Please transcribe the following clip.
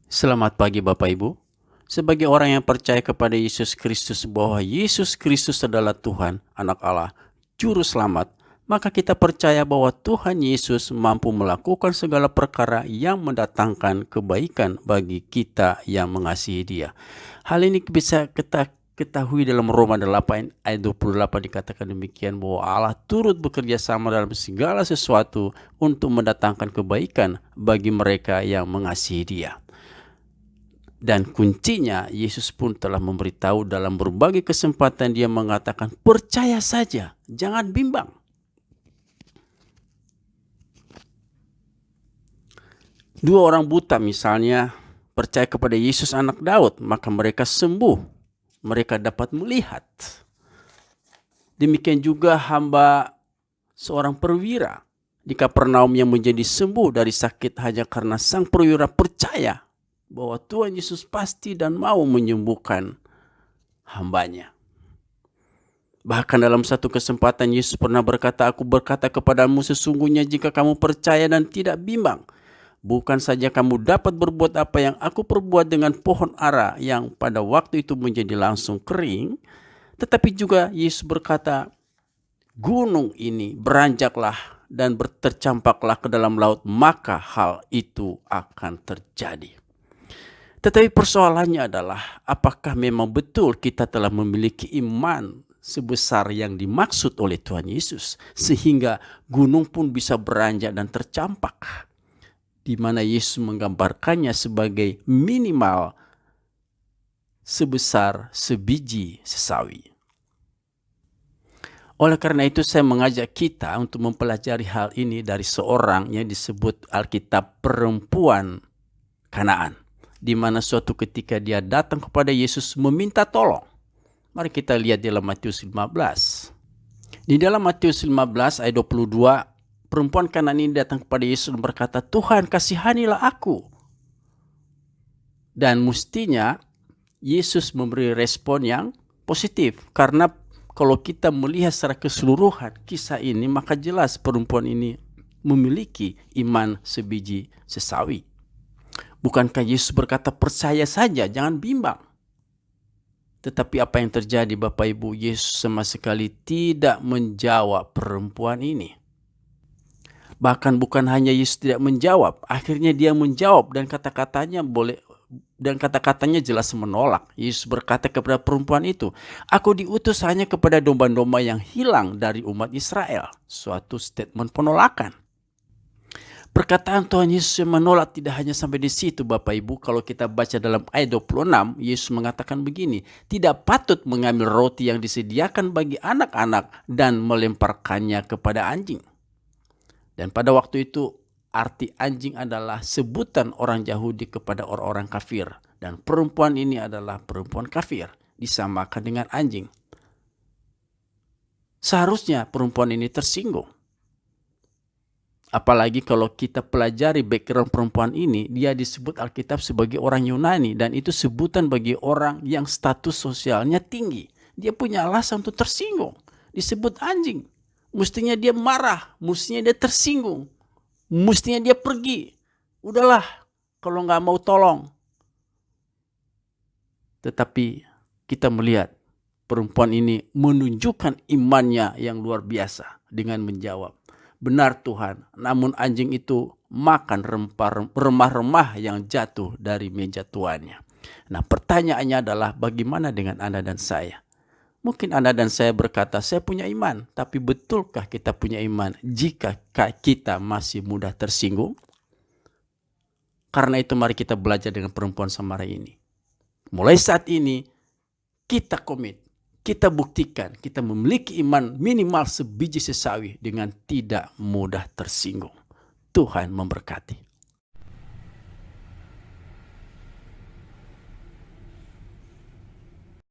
Selamat pagi Bapak Ibu. Sebagai orang yang percaya kepada Yesus Kristus bahwa Yesus Kristus adalah Tuhan, Anak Allah, Juru Selamat, maka kita percaya bahwa Tuhan Yesus mampu melakukan segala perkara yang mendatangkan kebaikan bagi kita yang mengasihi Dia. Hal ini bisa kita ketahui dalam Roma 8 ayat 28 dikatakan demikian bahwa Allah turut bekerja sama dalam segala sesuatu untuk mendatangkan kebaikan bagi mereka yang mengasihi Dia. Dan kuncinya, Yesus pun telah memberitahu dalam berbagai kesempatan. Dia mengatakan, percaya saja, jangan bimbang. Dua orang buta misalnya percaya kepada Yesus anak Daud, maka mereka sembuh, mereka dapat melihat. Demikian juga hamba seorang perwira di Kapernaum yang menjadi sembuh dari sakit hanya karena sang perwira percaya bahwa Tuhan Yesus pasti dan mau menyembuhkan hambanya. Bahkan dalam satu kesempatan Yesus pernah berkata, "Aku berkata kepadamu, sesungguhnya jika kamu percaya dan tidak bimbang, bukan saja kamu dapat berbuat apa yang aku perbuat dengan pohon ara yang pada waktu itu menjadi langsung kering, tetapi juga Yesus berkata, gunung ini beranjaklah dan tercampaklah ke dalam laut, maka hal itu akan terjadi." Tetapi persoalannya adalah, apakah memang betul kita telah memiliki iman sebesar yang dimaksud oleh Tuhan Yesus, sehingga gunung pun bisa beranjak dan tercampak, di mana Yesus menggambarkannya sebagai minimal sebesar sebiji sesawi. Oleh karena itu saya mengajak kita untuk mempelajari hal ini dari seorang yang disebut Alkitab perempuan Kanaan, di mana suatu ketika dia datang kepada Yesus meminta tolong. Mari kita lihat dalam Matius 15. Di dalam Matius 15 ayat 22, perempuan Kanaan ini datang kepada Yesus dan berkata, "Tuhan, kasihanilah aku." Dan mestinya Yesus memberi respon yang positif, karena kalau kita melihat secara keseluruhan kisah ini, maka jelas perempuan ini memiliki iman sebiji sesawi. Bukankah Yesus berkata, percaya saja, jangan bimbang? Tetapi apa yang terjadi Bapak Ibu? Yesus sama sekali tidak menjawab perempuan ini. Bahkan bukan hanya Yesus tidak menjawab, akhirnya dia menjawab dan kata-katanya jelas menolak. Yesus berkata kepada perempuan itu, "Aku diutus hanya kepada domba-domba yang hilang dari umat Israel." Suatu statement penolakan. Perkataan Tuhan Yesus yang menolak tidak hanya sampai di situ Bapak Ibu. Kalau kita baca dalam ayat 26, Yesus mengatakan begini, "Tidak patut mengambil roti yang disediakan bagi anak-anak dan melemparkannya kepada anjing." Dan pada waktu itu arti anjing adalah sebutan orang Yahudi kepada orang-orang kafir. Dan perempuan ini adalah perempuan kafir, disamakan dengan anjing. Seharusnya perempuan ini tersinggung. Apalagi kalau kita pelajari background perempuan ini, dia disebut Alkitab sebagai orang Yunani, dan itu sebutan bagi orang yang status sosialnya tinggi. Dia punya alasan untuk tersinggung. Disebut anjing. Mestinya dia marah, mestinya dia tersinggung, mestinya dia pergi. Udahlah, kalau nggak mau tolong. Tetapi kita melihat perempuan ini menunjukkan imannya yang luar biasa dengan menjawab, "Benar Tuhan, namun anjing itu makan remah-remah yang jatuh dari meja tuannya." Nah, pertanyaannya adalah bagaimana dengan Anda dan saya? Mungkin Anda dan saya berkata, "Saya punya iman." Tapi betulkah kita punya iman jika kita masih mudah tersinggung? Karena itu mari kita belajar dengan perempuan Samaria ini. Mulai saat ini kita komit, kita buktikan kita memiliki iman minimal sebiji sesawi dengan tidak mudah tersinggung. Tuhan memberkati.